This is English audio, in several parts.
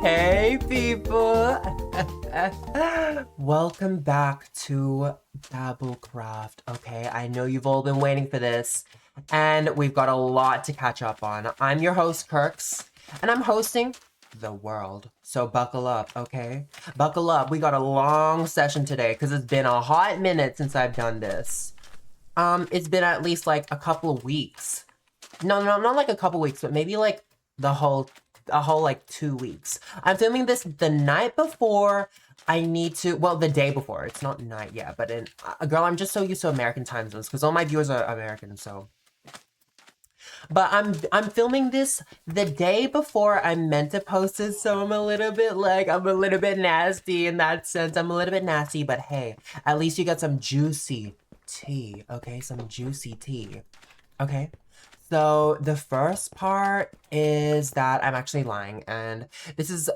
Hey people! Welcome back to BabbleCraft, okay? I know you've all been waiting for this, and we've got a lot to catch up on. I'm your host, Curx, and I'm hosting the world. So buckle up, okay? Buckle up. We got a long session today, because it's been a hot minute since I've done this. It's been at least like a couple of weeks. No, not like a couple weeks, but maybe like a whole like 2 weeks. I'm filming this the night before I need to, well, the day before. It's not night yet, but girl, I'm just so used to American time zones because all my viewers are American, so. But I'm filming this the day before I'm meant to post it, so I'm a little bit nasty in that sense. I'm a little bit nasty, but hey, at least you got some juicy tea, okay? Some juicy tea, okay? So the first part is that I'm actually lying, and this is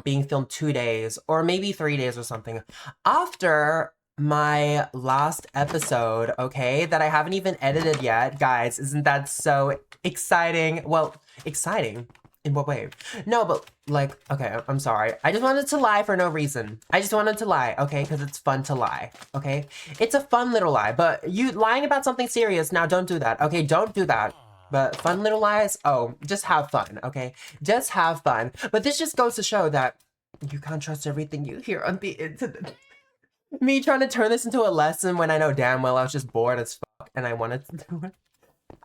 being filmed 2 days or maybe 3 days or something after my last episode, okay, that I haven't even edited yet. Guys, isn't that so exciting? Well, exciting in what way? No, but like, okay, I'm sorry. I just wanted to lie for no reason. I just wanted to lie, okay, because it's fun to lie, okay? It's a fun little lie, but you lying about something serious, now don't do that, okay? Don't do that. But fun little lies, oh, just have fun, okay? Just have fun. But this just goes to show that you can't trust everything you hear on the internet. Me trying to turn this into a lesson when I know damn well I was just bored as fuck and I wanted to do it.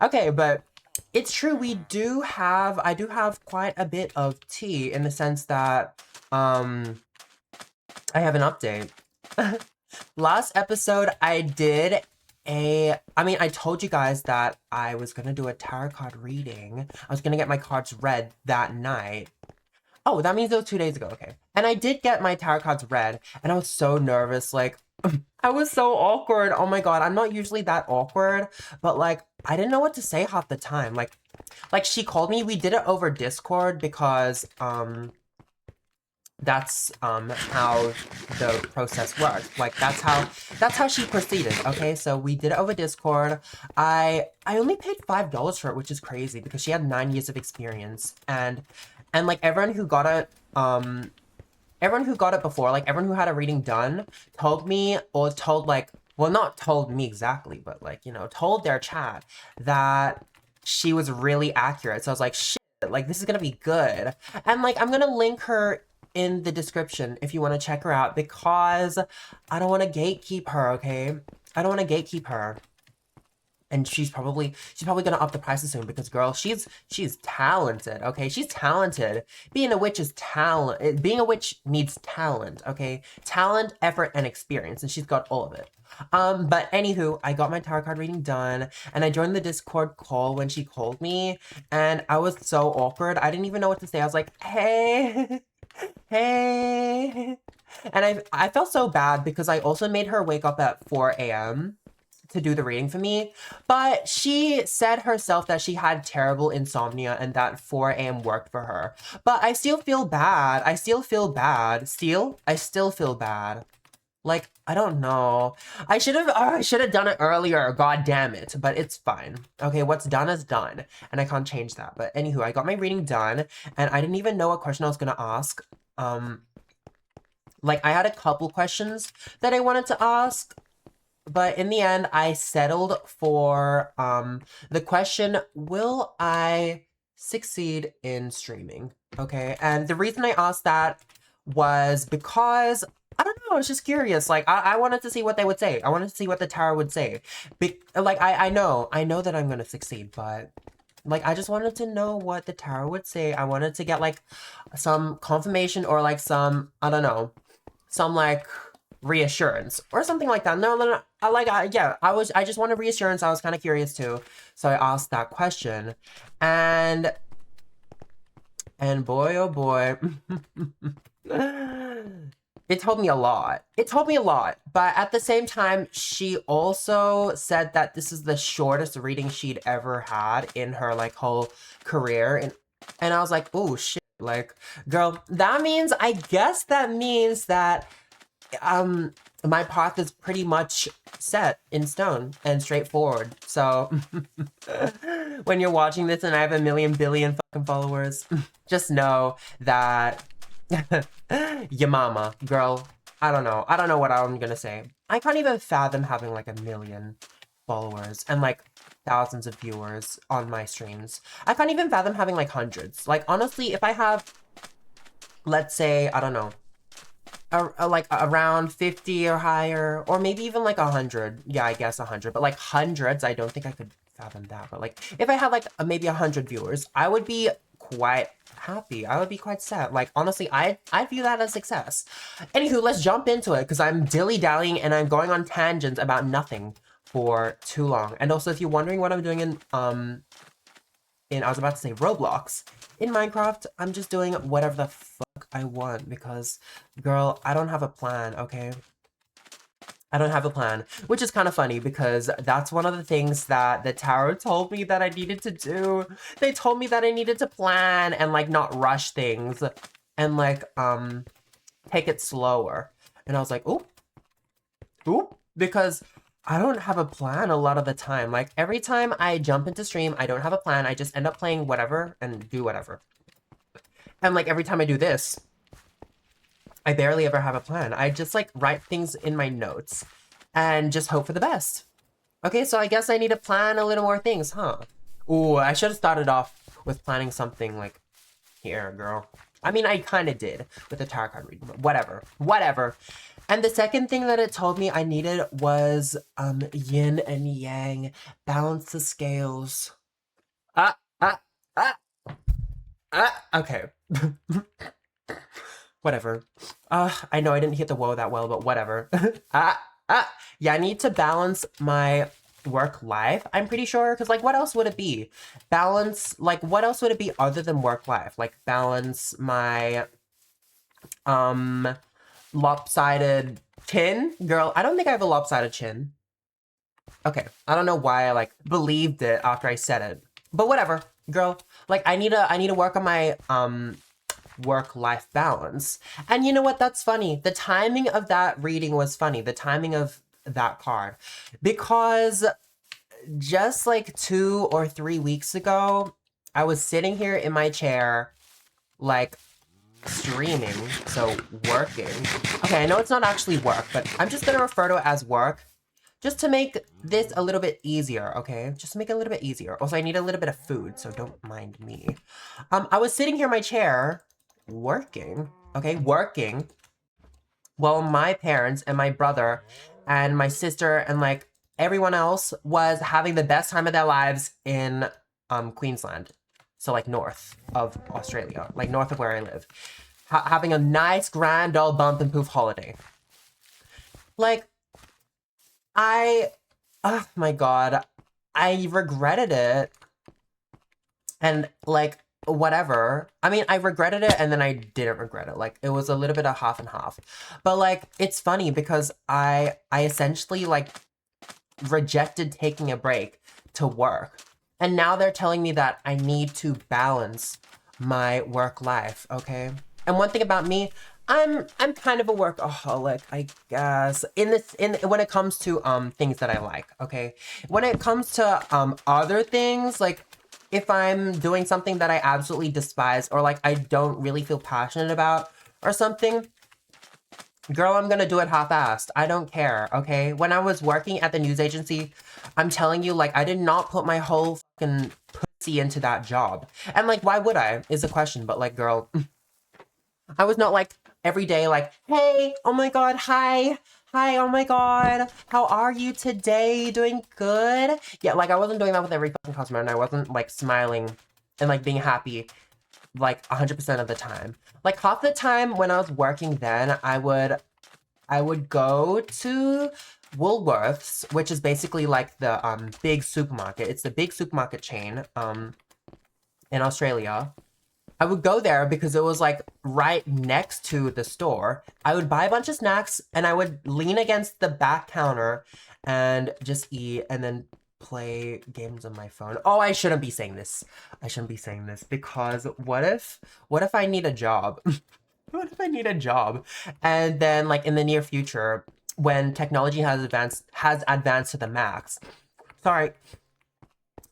Okay, but it's true, I do have quite a bit of tea in the sense that, I have an update. Last episode, I told you guys that I was gonna do a tarot card reading. I was gonna get my cards read that night. Oh, that means it was 2 days ago, okay. And I did get my tarot cards read, and I was so nervous, like, I was so awkward. Oh my god, I'm not usually that awkward, but like, I didn't know what to say half the time. Like she called me, we did it over Discord because, that's how the process works. Like that's how she proceeded. Okay, so we did it over Discord. I only paid $5 for it, which is crazy because she had 9 years of experience, and like everyone who got it before, like everyone who had a reading done told me, or told like, well, not told me exactly, but like, you know, told their chat that she was really accurate. So I was like, shit, like this is gonna be good. And like I'm gonna link her in the description if you want to check her out, because I don't want to gatekeep her, okay? I don't want to gatekeep her. And she's probably gonna up the prices soon because girl, she's talented, okay? She's talented. Being a witch is talent. Being a witch needs talent, okay? Talent, effort, and experience, and she's got all of it. But anywho, I got my tarot card reading done, and I joined the Discord call when she called me, and I was so awkward. I didn't even know what to say. I was like, hey. Hey. And I felt so bad because I also made her wake up at 4 a.m. to do the reading for me, but she said herself that she had terrible insomnia and that 4 a.m. worked for her. But I still feel bad. I still feel bad. I still feel bad. Like, I don't know. I should have done it earlier, god damn it. But it's fine. Okay, what's done is done. And I can't change that. But anywho, I got my reading done, and I didn't even know what question I was gonna ask. Like, I had a couple questions that I wanted to ask, but in the end, I settled for the question, will I succeed in streaming? Okay, and the reason I asked that was because I don't know, I was just curious. Like, I wanted to see what they would say. I wanted to see what the tarot would say. Like, I know that I'm gonna succeed, but like, I just wanted to know what the tarot would say. I wanted to get like some confirmation or like some, I don't know, some like reassurance or something like that. No. I just wanted reassurance. I was kind of curious too. So I asked that question, and boy, oh boy. It told me a lot. But at the same time, she also said that this is the shortest reading she'd ever had in her like whole career. And I was like, oh shit, like, girl, I guess that means that my path is pretty much set in stone and straightforward. So when you're watching this and I have a million billion fucking followers, just know that Your mama, girl. I don't know. I don't know what I'm gonna say. I can't even fathom having like 1 million followers and like thousands of viewers on my streams. I can't even fathom having like hundreds. Like honestly, if I have, let's say, I don't know, like around 50 or higher, or maybe even like 100. Yeah, I guess 100. But like hundreds, I don't think I could fathom that. But like if I had like maybe 100 viewers, I would be quite happy. I would be quite sad. Like honestly, I view that as success. Anywho, let's jump into it because I'm dilly-dallying and I'm going on tangents about nothing for too long. And also, if you're wondering what I'm doing in I was about to say Roblox. In Minecraft, I'm just doing whatever the fuck I want because, girl, I don't have a plan, okay? I don't have a plan, which is kind of funny because that's one of the things that the tarot told me that I needed to do. They told me that I needed to plan and like not rush things and like take it slower. And I was like, oop, because I don't have a plan a lot of the time. Like every time I jump into stream, I don't have a plan. I just end up playing whatever and do whatever. And like every time I do this, I barely ever have a plan. I just like write things in my notes and just hope for the best. Okay, so I guess I need to plan a little more things, huh? Ooh, I should have started off with planning something like here, girl. I mean, I kind of did with the tarot card reading, but whatever. And the second thing that it told me I needed was yin and yang, balance the scales. Ah, ah, ah, okay. Whatever. I know I didn't hit the whoa that well, but whatever. Yeah, I need to balance my work life, I'm pretty sure, because like what else would it be? Balance, like what else would it be other than work life? Like balance my lopsided chin? Girl, I don't think I have a lopsided chin. Okay, I don't know why I like believed it after I said it. But whatever, girl. Like I need to work on my work-life balance. And you know what? That's funny. The timing of that reading was funny. The timing of that card. Because just like 2 or 3 weeks ago, I was sitting here in my chair, like streaming, so working. Okay, I know it's not actually work, but I'm just gonna refer to it as work just to make this a little bit easier, okay? Just to make it a little bit easier. Also, I need a little bit of food, so don't mind me. I was sitting here in my chair, working, okay? Working, while my parents and my brother and my sister and like everyone else was having the best time of their lives in Queensland. So like north of Australia, like north of where I live. Having a nice grand old bump and poof holiday. Like, oh my God, I regretted it. And like, whatever. I mean, I regretted it and then I didn't regret it. Like, it was a little bit of half and half. But like, it's funny because I essentially like rejected taking a break to work. And now they're telling me that I need to balance my work life, okay? And one thing about me, I'm kind of a workaholic, I guess. When it comes to things that I like, okay? When it comes to other things, like if I'm doing something that I absolutely despise or like I don't really feel passionate about or something, girl, I'm gonna do it half-assed. I don't care, okay? When I was working at the news agency, I'm telling you, like, I did not put my whole fucking pussy into that job. And, like, why would I, is the question. But, like, girl, I was not, like, every day, like, hey, oh my God, hi, oh my God, how are you today? Doing good? Yeah, like, I wasn't doing that with every fucking customer, and I wasn't, like, smiling and, like, being happy, like, 100% of the time. Like, half the time when I was working then, I would go to Woolworths, which is basically like the big supermarket. It's the big supermarket chain in Australia. I would go there because it was like right next to the store. I would buy a bunch of snacks and I would lean against the back counter and just eat and then play games on my phone. Oh, I shouldn't be saying this. I shouldn't be saying this because what if I need a job? What if I need a job? And then like in the near future, when technology has advanced to the max. Sorry,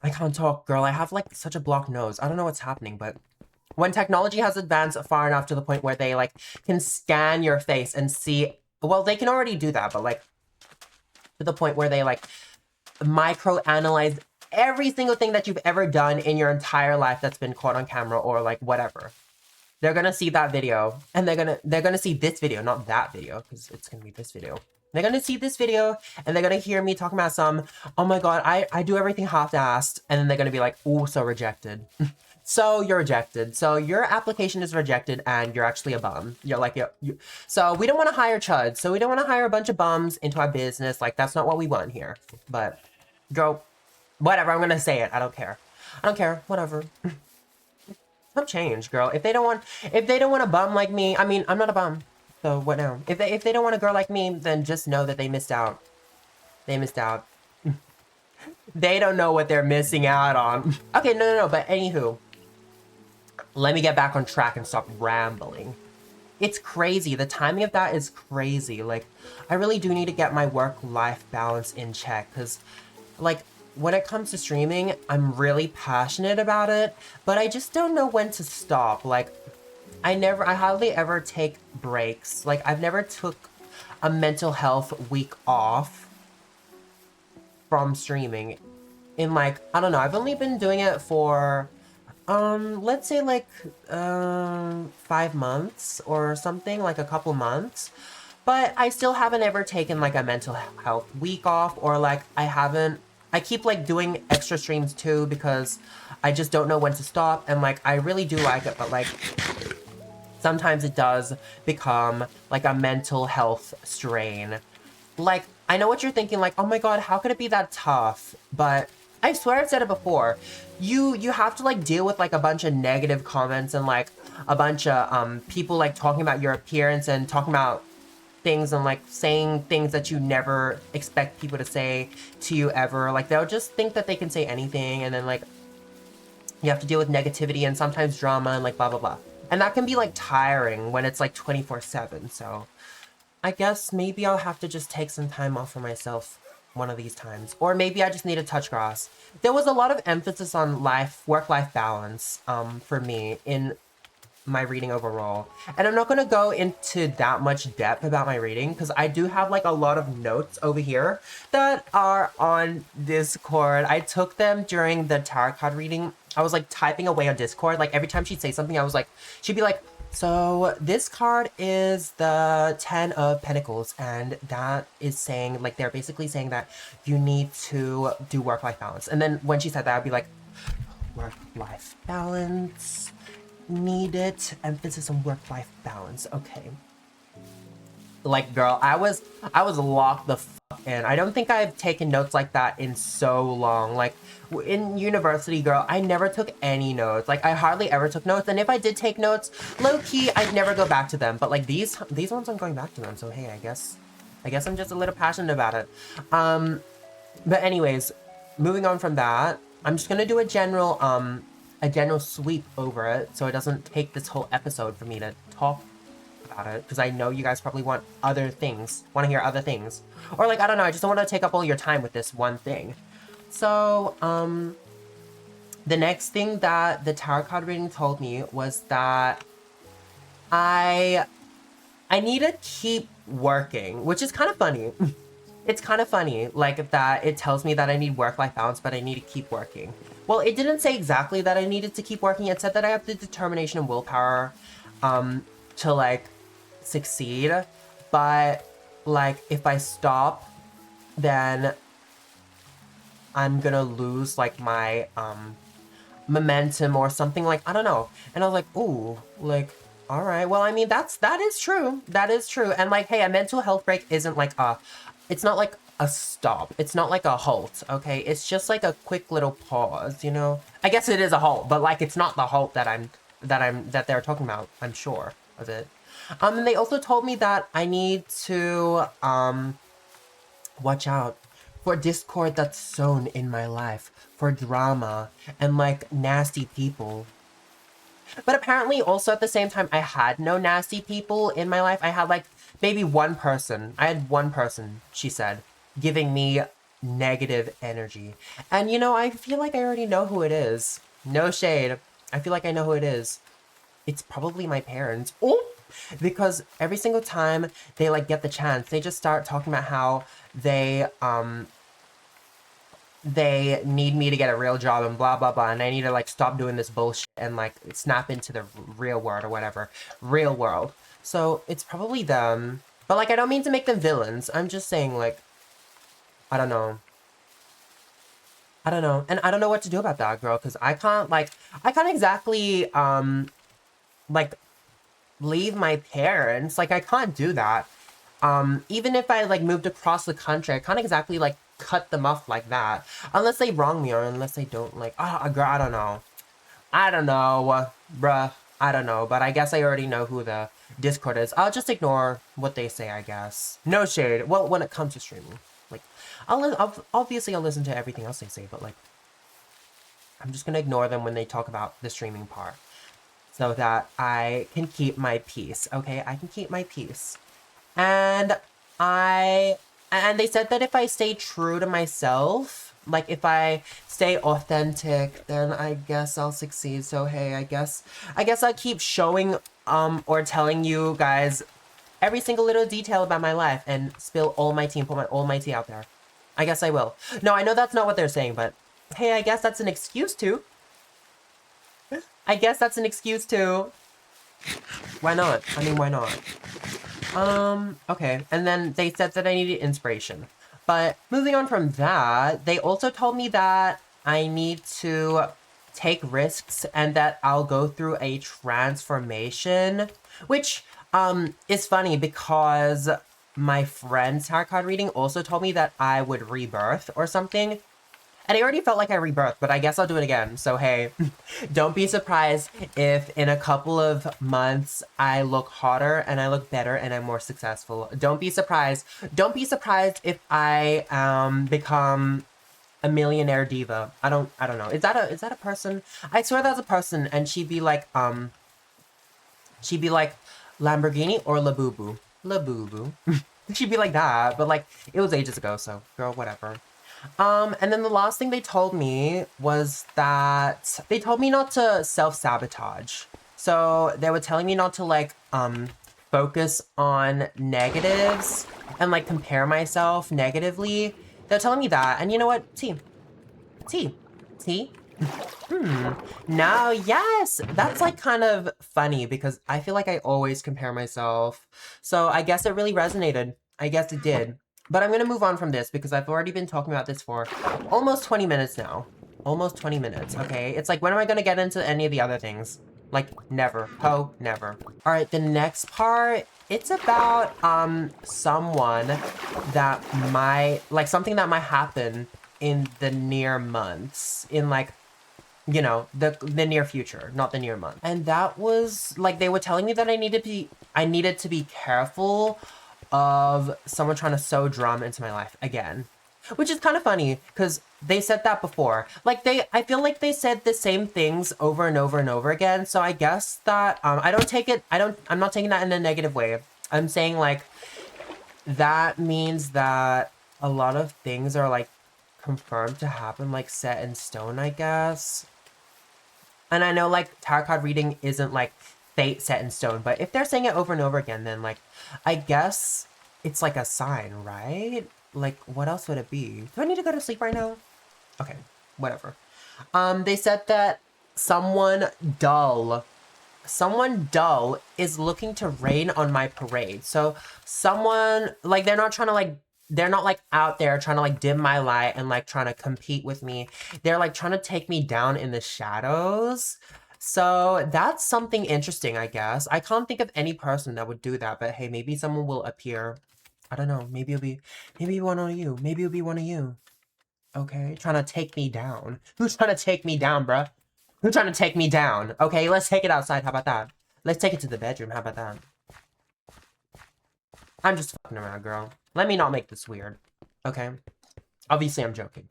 I can't talk, girl. I have like such a blocked nose. I don't know what's happening, but when technology has advanced far enough to the point where they like can scan your face and see, well, they can already do that, but like to the point where they like micro analyze every single thing that you've ever done in your entire life that's been caught on camera or like whatever. They're gonna see that video, and they're gonna see this video, not that video, because it's gonna be this video. They're gonna see this video, and they're gonna hear me talking about some, oh my god, I do everything half-assed, and then they're gonna be like, oh, so rejected. So you're rejected. So your application is rejected, and you're actually a bum. You're like, so we don't want to hire chuds. So we don't want to hire a bunch of bums into our business. Like, that's not what we want here. But, girl, whatever, I'm gonna say it. I don't care. I don't care. Whatever. Some change, girl. If they don't want a bum like me, I mean, I'm not a bum. So what now? If they don't want a girl like me, then just know that they missed out. They missed out. They don't know what they're missing out on. Okay, no, but anywho. Let me get back on track and stop rambling. It's crazy. The timing of that is crazy. Like, I really do need to get my work-life balance in check, because, like, when it comes to streaming, I'm really passionate about it, but I just don't know when to stop. Like, I hardly ever take breaks. Like, I've never took a mental health week off from streaming in, like, I don't know, I've only been doing it for, let's say, like, 5 months or something, like a couple months. But I still haven't ever taken, like, a mental health week off, or, like, I keep, like, doing extra streams, too, because I just don't know when to stop, and, like, I really do like it, but, like, sometimes it does become, like, a mental health strain. Like, I know what you're thinking, like, oh my god, how could it be that tough? But I swear I've said it before. You have to, like, deal with, like, a bunch of negative comments and, like, a bunch of, people, like, talking about your appearance and talking about things and like saying things that you never expect people to say to you ever. Like, they'll just think that they can say anything, and then like you have to deal with negativity and sometimes drama and like blah blah blah. And that can be like tiring when it's like 24/7. So I guess maybe I'll have to just take some time off for myself one of these times. Or maybe I just need to touch grass. There was a lot of emphasis on work-life balance for me in my reading overall. And I'm not going to go into that much depth about my reading, because I do have like a lot of notes over here that are on Discord. I took them during the tarot card reading. I was like typing away on Discord. Like every time she'd say something, I was like, she'd be like, so this card is the 10 of Pentacles, and that is saying, like, they're basically saying that you need to do work-life balance. And then when she said that, I'd be like, work-life balance, needed, emphasis on work-life balance. Okay. Like, girl, I was locked the fuck in. I don't think I've taken notes like that in so long. Like, in university, girl, I never took any notes. Like, I hardly ever took notes. And if I did take notes, low-key, I'd never go back to them. But, like, these ones, I'm going back to them. So, hey, I guess I'm just a little passionate about it. But anyways, moving on from that, I'm just gonna do a general sweep over it, so it doesn't take this whole episode for me to talk about it, because I know you guys probably want to hear other things. Or like, I don't know, I just don't want to take up all your time with this one thing. So, the next thing that the tarot card reading told me was that I need to keep working, which is kind of funny. It's kind of funny, like, that it tells me that I need work-life balance, but I need to keep working. Well, it didn't say exactly that I needed to keep working. It said that I have the determination and willpower to, like, succeed. But, like, if I stop, then I'm gonna lose, like, my momentum or something, like, I don't know. And I was like, ooh, like, all right. Well, I mean, that is true. That is true. And, like, hey, a mental health break isn't, like, it's not like a stop. It's not like a halt, okay? It's just like a quick little pause, you know? I guess it is a halt, but like it's not the halt that they're talking about, I'm sure of it. And they also told me that I need to watch out for discord that's sown in my life, for drama and like nasty people. But apparently also at the same time, I had no nasty people in my life. I had like maybe one person. I had one person, she said, giving me negative energy. And you know, I feel like I already know who it is. No shade. I feel like I know who it is. it's probably my parents. Oh, because every single time they like get the chance, they just start talking about how they need me to get a real job and blah blah blah, and I need to like stop doing this bullshit and like snap into the real world or whatever. Real world. So it's probably them. But like I don't mean to make them villains. I'm just saying like I don't know. I don't know. And I don't know what to do about that, girl, because I can't exactly like leave my parents. Like I can't do that. Even if I like moved across the country, I can't exactly like cut them off like that. Unless they wrong me or unless they don't like, girl, I don't know. I don't know, bruh. I don't know, but I guess I already know who the Discord is. I'll just ignore what they say, I guess. No shade. Well, when it comes to streaming. Like, obviously I'll listen to everything else they say, but like, I'm just gonna ignore them when they talk about the streaming part. So that I can keep my peace, okay? I can keep my peace. And they said that if I stay true to myself, like if I stay authentic, then I guess I'll succeed. So hey, I guess I'll keep showing or telling you guys every single little detail about my life and spill all my tea and put all my tea out there. I guess I will. No, I know that's not what they're saying, but hey, I guess that's an excuse to. I guess that's an excuse to. Why not? I mean, why not? Okay. And then they said that I needed inspiration. But moving on from that, they also told me that I need to take risks and that I'll go through a transformation, which is funny because my friend's tarot card reading also told me that I would rebirth or something. And I already felt like I rebirthed, but I guess I'll do it again. So hey, don't be surprised if in a couple of months I look hotter and I look better and I'm more successful. Don't be surprised. Don't be surprised if I become a millionaire diva. I don't know. Is that a person? I swear that's a person, and she'd be like Lamborghini or Labubu. Labubu. She'd be like that, but like it was ages ago, so girl, whatever. And then the last thing they told me was that they told me not to self-sabotage. So they were telling me not to like, focus on negatives and like compare myself negatively. They're telling me that. And you know what? T. Now, yes, that's like kind of funny because I feel like I always compare myself. So I guess it really resonated. I guess it did. But I'm gonna move on from this because I've already been talking about this for almost 20 minutes now. Almost 20 minutes, okay? It's like, when am I gonna get into any of the other things? Like, never. Never. All right, the next part, it's about, someone that might, like, something that might happen in the near months. In, like, you know, the near future, not the near month. And that was, like, they were telling me that I needed to be careful of someone trying to sow drama into my life again. Which is kind of funny, because they said that before. Like, I feel like they said the same things over and over and over again, so I guess that, I'm not taking that in a negative way. I'm saying, like, that means that a lot of things are, like, confirmed to happen, like, set in stone, I guess. And I know, like, tarot card reading isn't, like, fate set in stone, but if they're saying it over and over again, then, like, I guess it's like a sign, right? Like, what else would it be? Do I need to go to sleep right now? Okay, whatever. They said that someone dull is looking to rain on my parade. So someone, like, they're not like out there trying to like dim my light and like trying to compete with me. They're like trying to take me down in the shadows. So that's something interesting, I guess. I can't think of any person that would do that, but hey, maybe someone will appear. I don't know. Maybe it'll be one of you. Maybe it'll be one of you. Okay, trying to take me down. Who's trying to take me down, bruh? Who's trying to take me down? Okay, let's take it outside. How about that? Let's take it to the bedroom. How about that? I'm just fucking around, girl. Let me not make this weird. Okay? Obviously, I'm joking.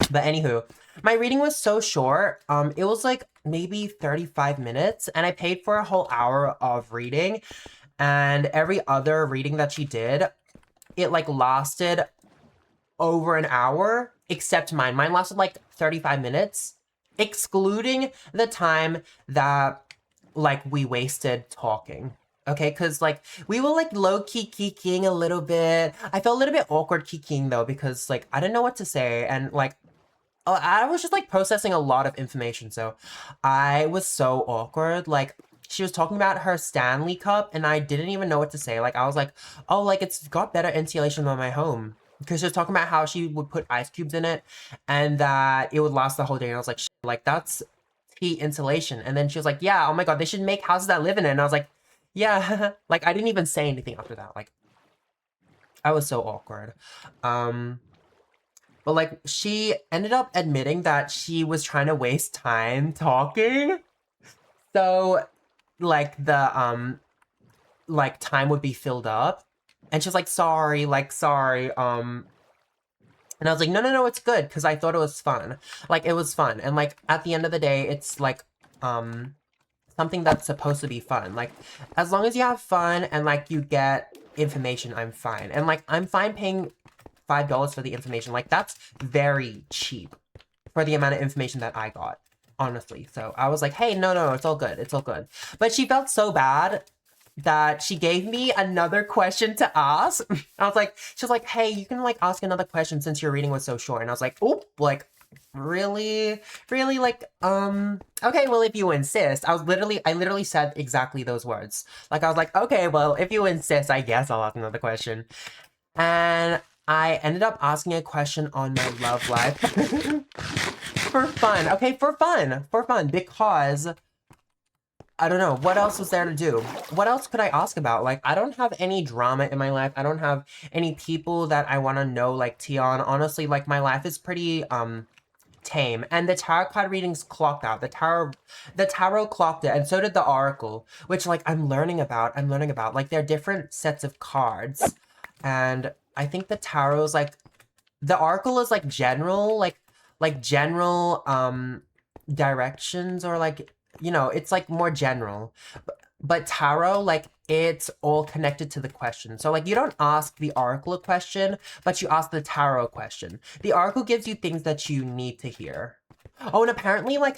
But anywho, my reading was so short. It was like maybe 35 minutes, and I paid for a whole hour of reading. And every other reading that she did, it like lasted over an hour, except mine. Mine lasted like 35 minutes, excluding the time that like we wasted talking. Okay, because like we were like low-key kikiing a little bit. I felt a little bit awkward kikiing though because like I didn't know what to say, and like I was just like processing a lot of information, so I was so awkward. Like she was talking about her Stanley Cup, and I didn't even know what to say. Like I was like, oh, like it's got better insulation than my home. Because she was talking about how she would put ice cubes in it, and that it would last the whole day. And I was like, like that's heat insulation. And then she was like, yeah, oh my god, they should make houses that live in it. And I was like, yeah, like I didn't even say anything after that. Like I was so awkward. But like she ended up admitting that she was trying to waste time talking. So like the like time would be filled up. And she's like, sorry, and I was like, no, no, no, it's good, because I thought it was fun. Like it was fun. And like at the end of the day, it's like something that's supposed to be fun. Like as long as you have fun and like you get information, I'm fine. And like I'm fine paying $5 for the information. Like that's very cheap for the amount of information that I got, honestly. So I was like, hey, no, no, it's all good. It's all good. But she felt so bad that she gave me another question to ask. I was like, she was like, hey, you can like ask another question since your reading was so short. And I was like, oh, like, really, really, like, okay, well, if you insist. I literally said exactly those words. Like I was like, okay, well, if you insist, I guess I'll ask another question. And I ended up asking a question on my love life for fun. Okay, for fun, because I don't know, what else was there to do? What else could I ask about? Like, I don't have any drama in my life. I don't have any people that I want to know, like, tea on. Honestly, like, my life is pretty, tame. And the tarot card readings clocked out. The tarot clocked it, and so did the oracle, which, like, I'm learning about. Like, they're different sets of cards. And I think the tarot's, like, the oracle is, like, general, like general, directions, or, like, you know, it's like more general. But tarot, like it's all connected to the question. So like you don't ask the oracle a question, but you ask the tarot a question. The oracle gives you things that you need to hear. Oh, and apparently like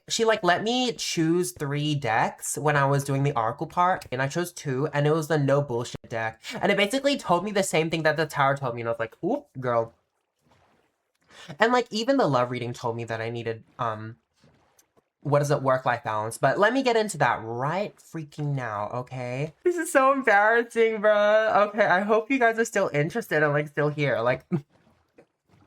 she like let me choose 3 decks when I was doing the oracle part, and I chose 2, and it was the no bullshit deck. And it basically told me the same thing that the tarot told me, and I was like, oop, girl. And like even the love reading told me that I needed what is it, work-life balance. But let me get into that right freaking now, okay? This is so embarrassing, bruh. Okay, I hope you guys are still interested and like still here. Like,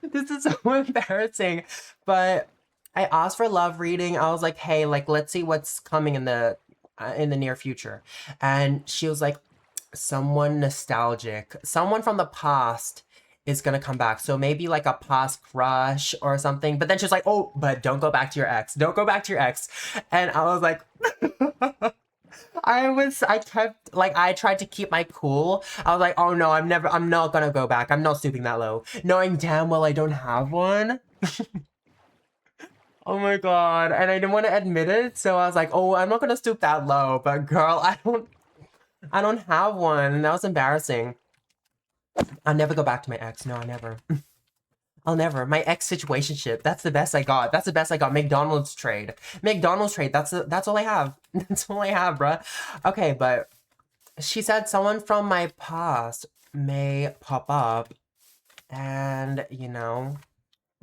this is so embarrassing. But I asked for love reading. I was like, hey, like, let's see what's coming in the near future. And she was like, someone nostalgic, someone from the past is gonna come back. So maybe like a past crush or something. But then she's like, oh, but don't go back to your ex. Don't go back to your ex. And I was like, I kept, like, I tried to keep my cool. I was like, oh no, I'm not gonna go back. I'm not stooping that low. Knowing damn well I don't have one. Oh my god. And I didn't want to admit it. So I was like, oh, I'm not gonna stoop that low. But girl, I don't have one. And that was embarrassing. I'll never go back to my ex. No, I never. I'll never. My ex situationship. That's the best I got. That's the best I got. McDonald's trade. McDonald's trade. That's all I have. That's all I have, bruh. Okay, but she said someone from my past may pop up, and you know,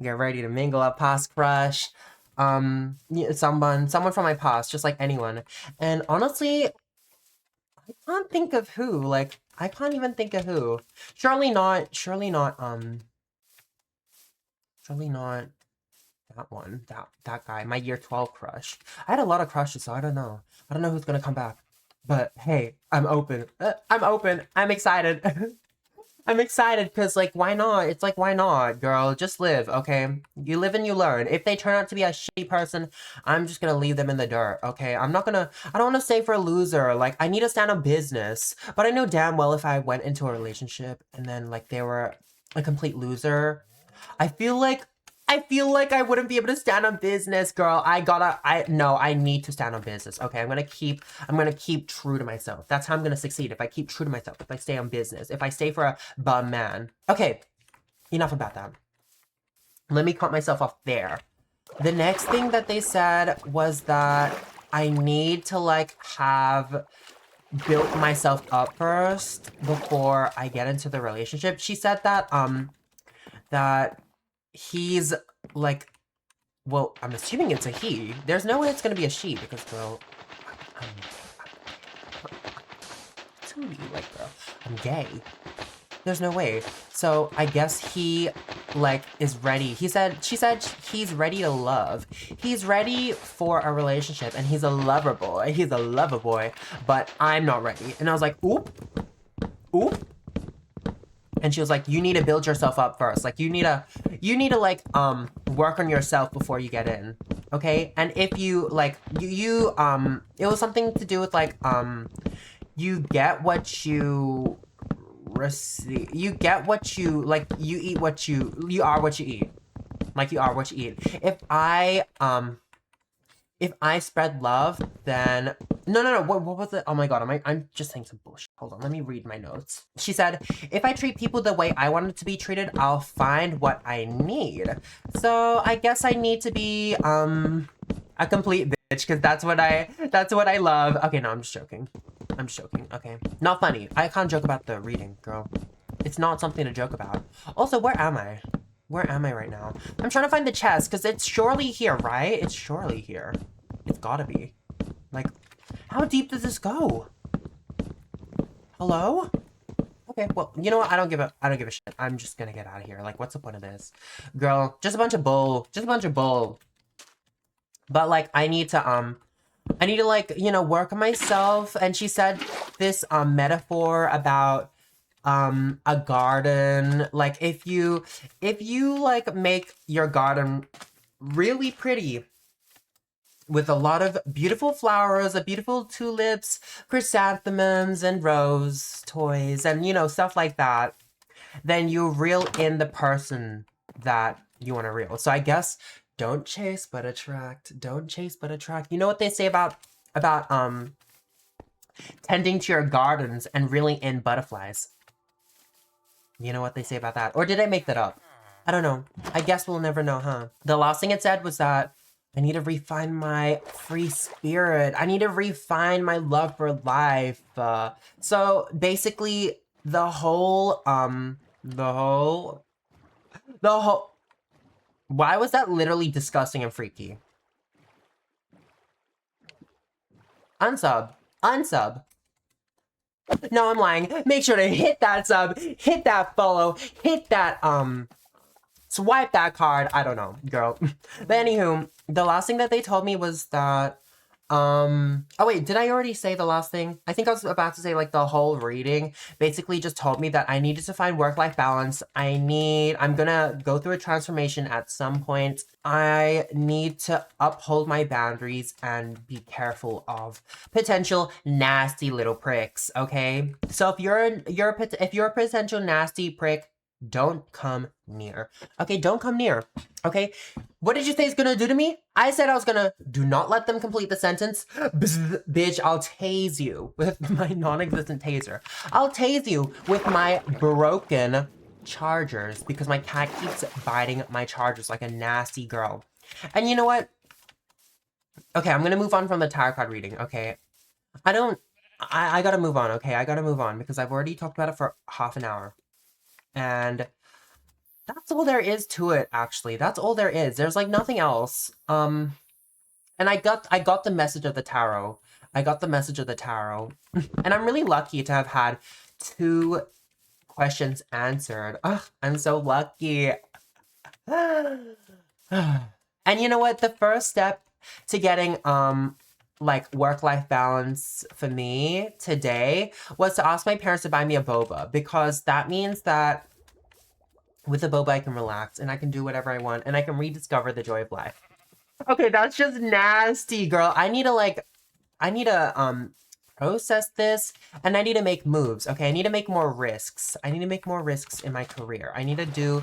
get ready to mingle, a past crush. Someone from my past, just like anyone. And honestly, I can't think of who. Like, I can't even think of who. Surely not that one. That guy, my year 12 crush. I had a lot of crushes, so I don't know. I don't know who's gonna come back. But hey, I'm open. I'm open. I'm excited. I'm excited because, like, why not? It's like, why not, girl? Just live, okay? You live and you learn. If they turn out to be a shitty person, I'm just gonna leave them in the dirt, okay? I don't want to stay for a loser. Like, I need to stand on business. But I know damn well if I went into a relationship and then, like, they were a complete loser, I feel like I wouldn't be able to stand on business, girl. I need to stand on business. Okay, I'm gonna keep true to myself. That's how I'm gonna succeed. If I keep true to myself, if I stay on business, if I stay for a bum man. Okay, enough about that. Let me cut myself off there. The next thing that they said was that I need to like have built myself up first before I get into the relationship. She said that that he's like, well, I'm assuming it's a he. There's no way it's gonna be a she because, girl, I'm who do you like, girl? I'm gay. There's no way. So I guess he like is ready. She said he's ready to love. He's ready for a relationship and he's a lover boy. He's a lover boy, but I'm not ready. And I was like, oop, oop. And she was like, you need to build yourself up first. Like you need to like work on yourself before you get in. Okay? And if you like it was something to do with like you get what you receive. You get what you like, you eat what you are what you eat. Like you are what you eat. If I spread love, then no. What was it? Oh my god, I'm just saying some bullshit. Hold on, let me read my notes. She said, if I treat people the way I wanted to be treated, I'll find what I need. So I guess I need to be a complete bitch, because that's what I love. Okay, no, I'm just joking. I'm just joking. Okay. Not funny. I can't joke about the reading, girl. It's not something to joke about. Also, where am I? Where am I right now? I'm trying to find the chest, because it's surely here, right? It's surely here. It's gotta be. Like, how deep does this go? Hello? Okay, well, you know what? I don't give a shit. I'm just gonna get out of here. Like, what's the point of this? Girl, just a bunch of bull. Just a bunch of bull. But, like, I need to, like, you know, work on myself. And she said this, metaphor about, a garden. Like, if you, like, make your garden really pretty with a lot of beautiful flowers, beautiful tulips, chrysanthemums, and rose toys, and, you know, stuff like that, then you reel in the person that you want to reel. So I guess don't chase but attract. Don't chase but attract. You know what they say about tending to your gardens and reeling in butterflies? You know what they say about that? Or did I make that up? I don't know. I guess we'll never know, huh? The last thing it said was that I need to refine my free spirit. I need to refine my love for life. So basically the whole, why was that literally disgusting and freaky? Unsub. Unsub. No, I'm lying. Make sure to hit that sub, hit that follow, hit that, swipe that card. I don't know, girl. But anywho, the last thing that they told me was that, oh wait, did I already say the last thing? I think I was about to say like the whole reading basically just told me that I needed to find work-life balance. I'm gonna go through a transformation at some point. I need to uphold my boundaries and be careful of potential nasty little pricks, okay? So if you're a potential nasty prick, don't come near. Okay, don't come near. Okay? What did you say it's gonna do to me? I said I was gonna do not let them complete the sentence. Bzz, bitch, I'll tase you with my non-existent taser. I'll tase you with my broken chargers because my cat keeps biting my chargers like a nasty girl. And you know what? Okay, I'm gonna move on from the tarot card reading, okay? I gotta move on, okay? I gotta move on because I've already talked about it for half an hour. And that's all there is to it, actually. That's all there is. There's like nothing else. And I got the message of the tarot. I got the message of the tarot. And I'm really lucky to have had 2 questions answered. Ugh, I'm so lucky. And you know what? The first step to getting like work-life balance for me today was to ask my parents to buy me a boba, because that means that with a boba I can relax and I can do whatever I want and I can rediscover the joy of life. Okay, that's just nasty, girl. I need to process this and I need to make moves. Okay, I need to make more risks. I need to make more risks in my career. I need to do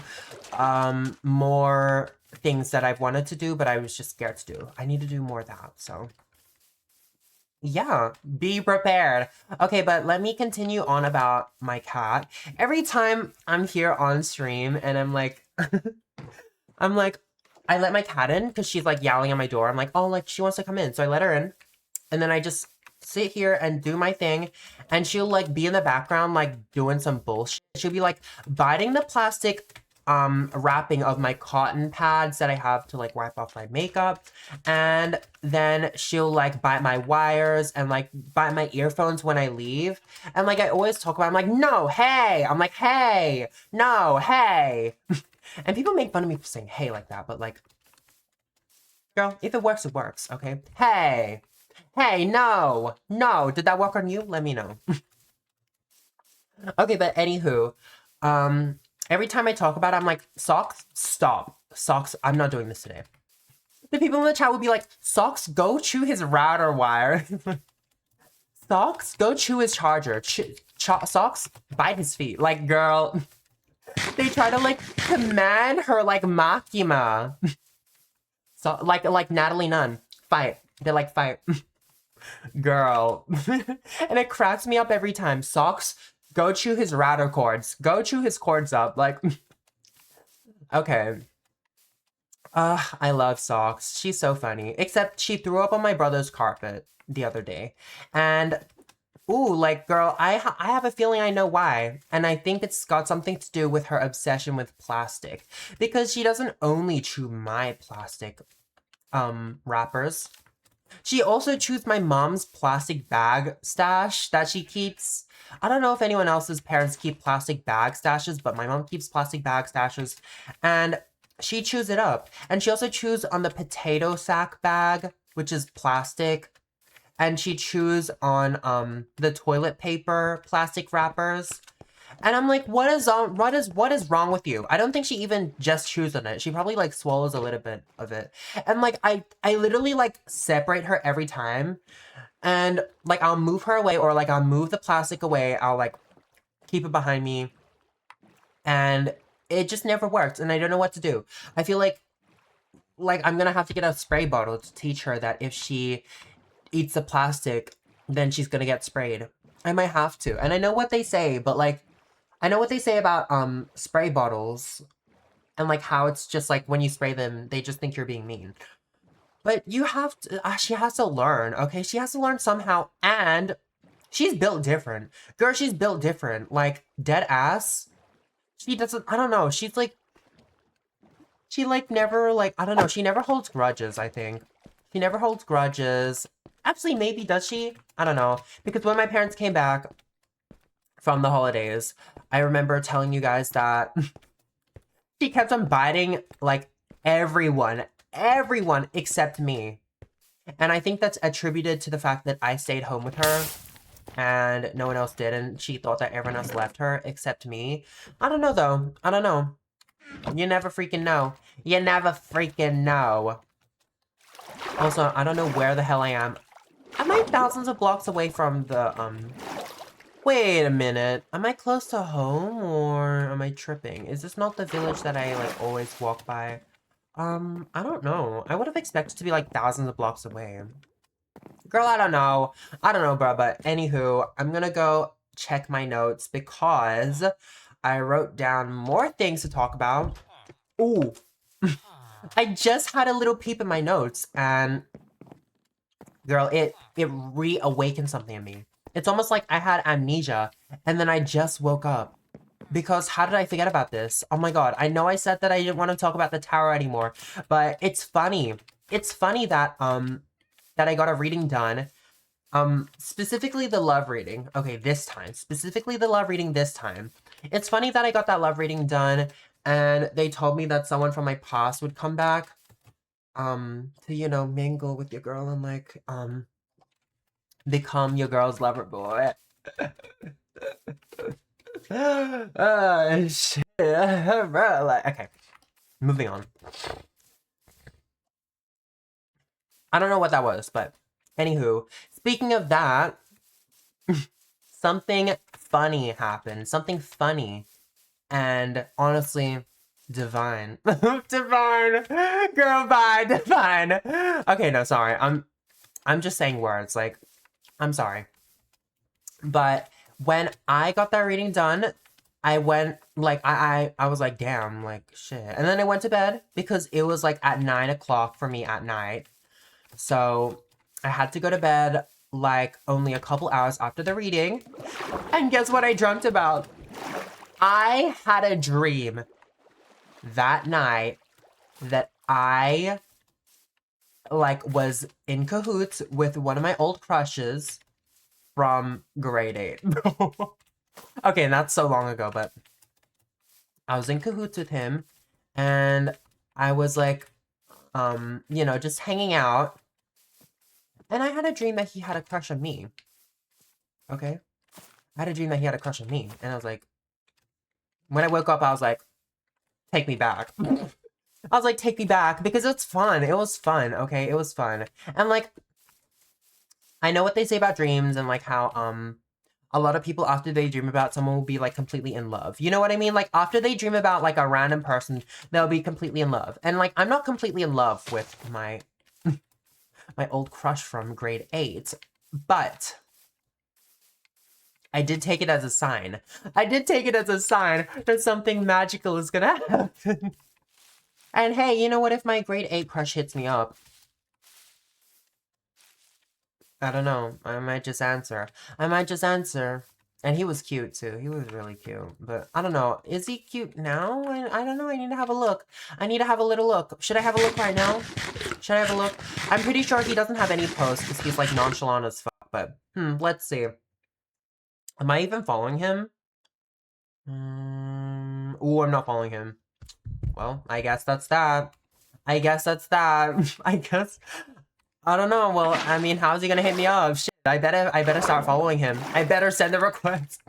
more things that I've wanted to do but I was just scared to do. I need to do more of that. So yeah, be prepared. Okay, but let me continue on about my cat. Every time I'm here on stream and I'm like, I let my cat in because she's like yowling at my door. I'm like, oh, like she wants to come in. So I let her in. and then I just sit here and do my thing, and she'll like be in the background like doing some bullshit. She'll be like biting the plastic wrapping of my cotton pads that I have to like wipe off my makeup, and then she'll like bite my wires and like bite my earphones when I leave. And like I always talk about, I'm like, no, hey, I'm like, hey, no, hey. And people make fun of me for saying hey like that, but like, girl, if it works, it works, okay? Hey, hey, no, no, did that work on you? Let me know. Okay, but anywho, every time I talk about it, I'm like, Socks, stop. Socks, I'm not doing this today. The people in the chat would be like, Socks, go chew his router wire. Socks, go chew his charger. Socks, bite his feet. Like, girl, they try to like command her like Makima. So like Natalie Nunn, fight. They're like, fight. Girl. And it cracks me up every time. Socks, go chew his router cords. Go chew his cords up. Like, okay. I love Socks. She's so funny. Except she threw up on my brother's carpet the other day. And, ooh, like, girl, I have a feeling I know why. And I think it's got something to do with her obsession with plastic. Because she doesn't only chew my plastic, wrappers. She also chews my mom's plastic bag stash that she keeps. I don't know if anyone else's parents keep plastic bag stashes, but my mom keeps plastic bag stashes, and she chews it up. And she also chews on the potato sack bag, which is plastic, and she chews on the toilet paper plastic wrappers. And I'm like, what is wrong with you? I don't think she even just chews on it. She probably like swallows a little bit of it. And like I literally like separate her every time. And like I'll move her away, or like I'll move the plastic away. I'll like keep it behind me. And it just never works, and I don't know what to do. I feel like I'm gonna have to get a spray bottle to teach her that if she eats the plastic, then she's gonna get sprayed. I might have to. And I know what they say, but like I know what they say about spray bottles, and like how it's just like when you spray them, they just think you're being mean. But you have to, she has to learn, okay? She has to learn somehow, and she's built different. Girl, she's built different. Like, dead ass. She doesn't, I don't know, she's like, she like never like, I don't know, she never holds grudges, I think. She never holds grudges. Actually, maybe does she? I don't know. Because when my parents came back from the holidays, I remember telling you guys that she kept on biting, like, everyone except me. And I think that's attributed to the fact that I stayed home with her and no one else did, and she thought that everyone else left her except me. I don't know, though. I don't know. You never freaking know. You never freaking know. Also, I don't know where the hell I am. Am I thousands of blocks away from the, Wait a minute. Am I close to home, or am I tripping? Is this not the village that I, like, always walk by? I don't know. I would have expected to be, like, thousands of blocks away. Girl, I don't know. I don't know, bro, but anywho, I'm gonna go check my notes because I wrote down more things to talk about. Ooh. I just had a little peep in my notes, and girl, it reawakened something in me. It's almost like I had amnesia, and then I just woke up. Because how did I forget about this? Oh my god, I know I said that I didn't want to talk about the tower anymore, but it's funny. It's funny that, that I got a reading done. Specifically the love reading. Okay, this time. Specifically the love reading this time. It's funny that I got that love reading done, and they told me that someone from my past would come back, to, you know, mingle with your girl and, like, become your girl's lover boy. Shit. Bro, like, okay. Moving on. I don't know what that was, but anywho, speaking of that, something funny happened. Something funny. And honestly, divine. Divine. Girl, bye, divine. Okay, no, sorry. I'm just saying words. Like, I'm sorry. But when I got that reading done, I went, like, I was like, damn, like, shit. And then I went to bed because it was, like, at 9 o'clock for me at night. So I had to go to bed like only a couple hours after the reading. And guess what I dreamt about? I had a dream that night that I like was in cahoots with one of my old crushes from grade 8. Okay, that's so long ago, but I was in cahoots with him and I was like, you know, just hanging out. And I had a dream that he had a crush on me. Okay? I had a dream that he had a crush on me. And I was like, when I woke up, I was like, take me back. I was like, take me back, because it's fun. It was fun, okay? It was fun. And like, I know what they say about dreams and like how, a lot of people after they dream about someone will be like completely in love. You know what I mean? Like after they dream about like a random person, they'll be completely in love. And like, I'm not completely in love with my, my old crush from grade 8, but I did take it as a sign. I did take it as a sign that something magical is gonna happen. And hey, you know what? If my grade 8 crush hits me up, I don't know. I might just answer. I might just answer. And he was cute too. He was really cute. But I don't know. Is he cute now? I don't know. I need to have a look. I need to have a little look. Should I have a look right now? Should I have a look? I'm pretty sure he doesn't have any posts because he's like nonchalant as fuck. But let's see. Am I even following him? Ooh, I'm not following him. Well, I guess that's that. I guess that's that. I guess. I don't know. Well, I mean, how's he gonna hit me up? Shit, I better start following him. I better send the request.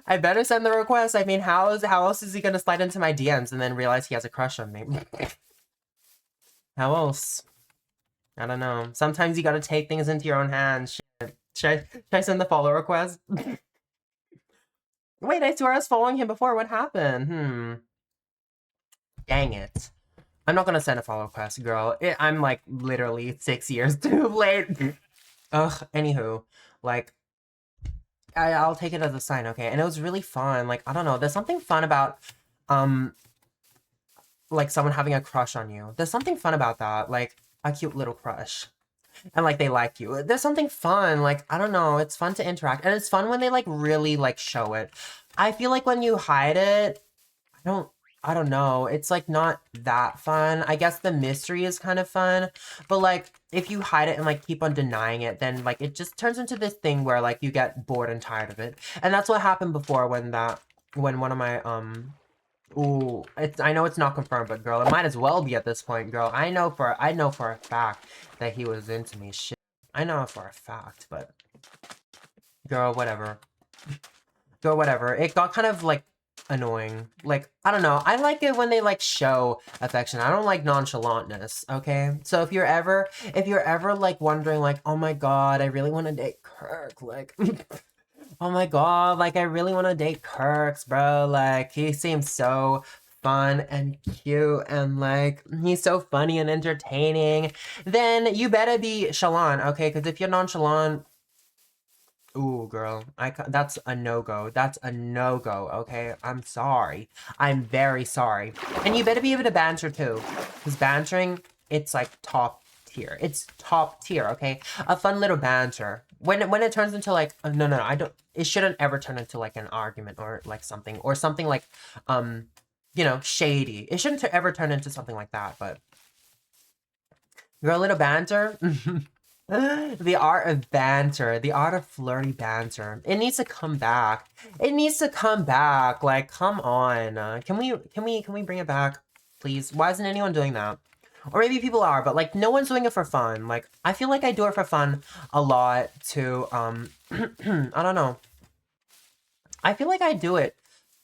I better send the request. I mean, how else is he gonna slide into my DMs and then realize he has a crush on me? How else? I don't know. Sometimes you gotta take things into your own hands. Shit. Should I send the follow request? Wait, I swear I was following him before. What happened? Dang it. I'm not gonna send a follow request, girl. I'm like literally 6 years too late. Ugh, anywho, like, I'll take it as a sign, okay? And it was really fun. Like, I don't know. There's something fun about, like someone having a crush on you. There's something fun about that. Like, a cute little crush. And like, they like you. There's something fun. Like, I don't know. It's fun to interact. And it's fun when they like really like show it. I feel like when you hide it, I don't know. It's like not that fun. I guess the mystery is kind of fun, but like if you hide it and like keep on denying it, then like it just turns into this thing where like you get bored and tired of it. And that's what happened before when one of my ooh, I know it's not confirmed, but girl, it might as well be at this point, girl. I know for a fact that he was into me. Shit. I know for a fact, but girl, whatever. Girl, whatever. It got kind of like annoying. Like, I don't know. I like it when they like show affection. I don't like nonchalantness, okay? So if you're ever like wondering like, oh my god, I really want to date Kirk, like oh my god, like I really want to date Curx, bro. Like he seems so fun and cute and like he's so funny and entertaining, then you better be chalant, okay? Because if you're nonchalant, ooh, girl, that's a no-go. That's a no-go, okay? I'm sorry. I'm very sorry. And you better be able to banter too. Because bantering, it's like top tier. It's top tier, okay? A fun little banter. When it turns into like, no, I don't, it shouldn't ever turn into like an argument or like something like, you know, shady. It shouldn't ever turn into something like that, but you're a little banter. The art of banter, the art of flirty banter. It needs to come back. It needs to come back. Like, come on. Can we bring it back, please? Why isn't anyone doing that? Or maybe people are, but like no one's doing it for fun. Like, I feel like I do it for fun a lot to I don't know. I feel like I do it,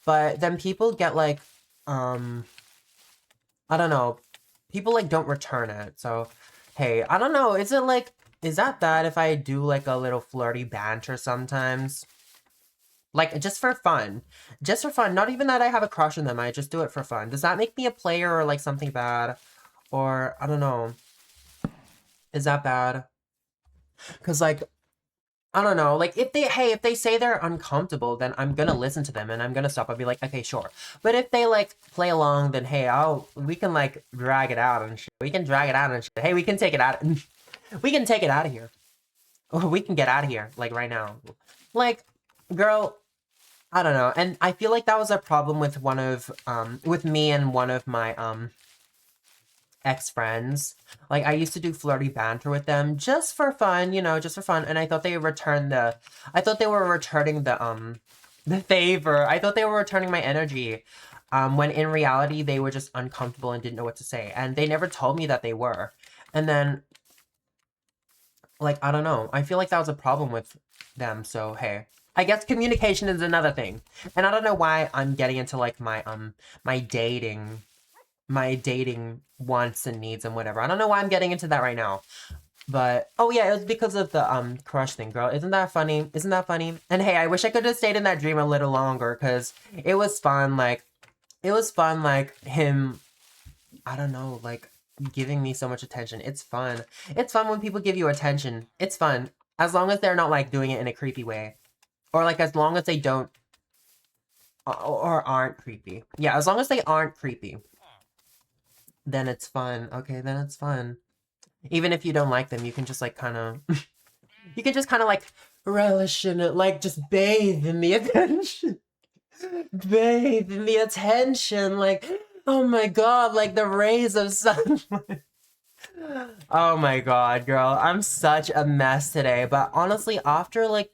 but then people get like I don't know. People like don't return it. So, hey, I don't know. Is that bad if I do like a little flirty banter sometimes? Like just for fun. Just for fun. Not even that I have a crush on them. I just do it for fun. Does that make me a player or like something bad? Or I don't know. Is that bad? Cause like I don't know, like if they say they're uncomfortable, then I'm gonna listen to them and I'm gonna stop. I'll be like, okay, sure. But if they like play along, then hey, we can like drag it out and shit. We can drag it out and shit. Hey, we can take it out. We can take it out of here. Or we can get out of here, like, right now. Like, girl, I don't know. And I feel like that was a problem with with me and one of my, ex-friends. Like, I used to do flirty banter with them just for fun, you know, just for fun. And I thought they were returning the favor. I thought they were returning my energy. When in reality, they were just uncomfortable and didn't know what to say. And they never told me that they were. And then, like, I don't know. I feel like that was a problem with them. So, hey, I guess communication is another thing. And I don't know why I'm getting into, like, my dating wants and needs and whatever. I don't know why I'm getting into that right now. But, oh yeah, it was because of the, crush thing, girl. Isn't that funny? Isn't that funny? And hey, I wish I could have stayed in that dream a little longer, because it was fun, like, him, I don't know, like, giving me so much attention. It's fun. It's fun when people give you attention. It's fun. As long as they're not, like, doing it in a creepy way. Or, like, as long as they don't, or aren't creepy. Yeah, as long as they aren't creepy. Then it's fun. Okay, then it's fun. Even if you don't like them, you can just, like, kind of... you can just kind of, like, relish in it. Like, just bathe in the attention. Bathe in the attention. Like, oh my god, like the rays of sunlight. Oh my god, girl. I'm such a mess today. But honestly, after, like,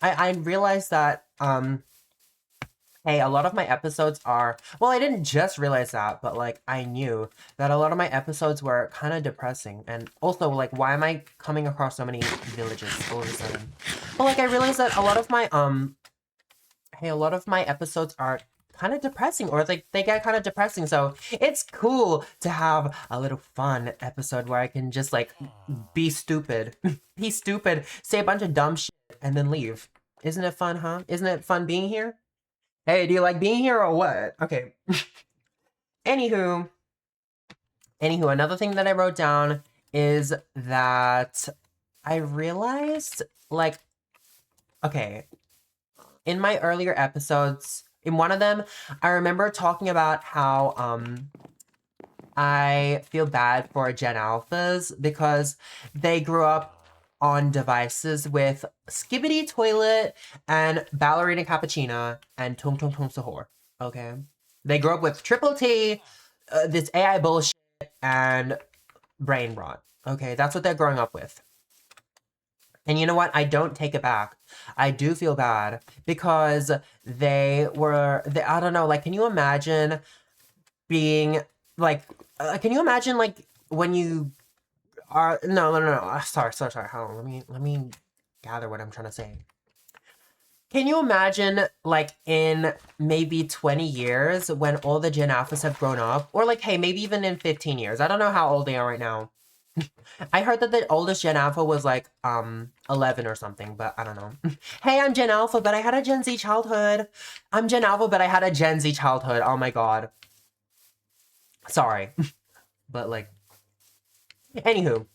I realized that, hey, a lot of my episodes are... Well, I didn't just realize that, but, like, I knew that a lot of my episodes were kind of depressing. And also, like, why am I coming across so many villages all of a sudden? But, like, I realized that a lot of my, hey, a lot of my episodes are kind of depressing, or, like, they get kind of depressing. So it's cool to have a little fun episode where I can just, like, be stupid. Be stupid, say a bunch of dumb shit, and then leave. Isn't it fun, huh? Isn't it fun being here? Hey, do you like being here or what? Okay. Anywho, another thing that I wrote down is that I realized, like, okay, in my earlier episodes, in one of them, I remember talking about how, I feel bad for Gen Alphas because they grew up on devices with Skibbity Toilet and Ballerina Cappuccina and Tung Tung Tung Sahur, okay? They grew up with Triple T, this AI bullshit, and brain rot, okay? That's what they're growing up with. And you know what? I don't take it back. I do feel bad because I don't know, like, can you imagine being, like, can you imagine, like, when you are, no, sorry, hold on, let me gather what I'm trying to say. Can you imagine, like, in maybe 20 years when all the Gen Alphas have grown up, or, like, hey, maybe even in 15 years, I don't know how old they are right now. I heard that the oldest Gen Alpha was, like, 11 or something, but I don't know. Hey, I'm Gen Alpha, but I had a Gen Z childhood. I'm Gen Alpha, but I had a Gen Z childhood. Oh my god. Sorry. But, like, anywho.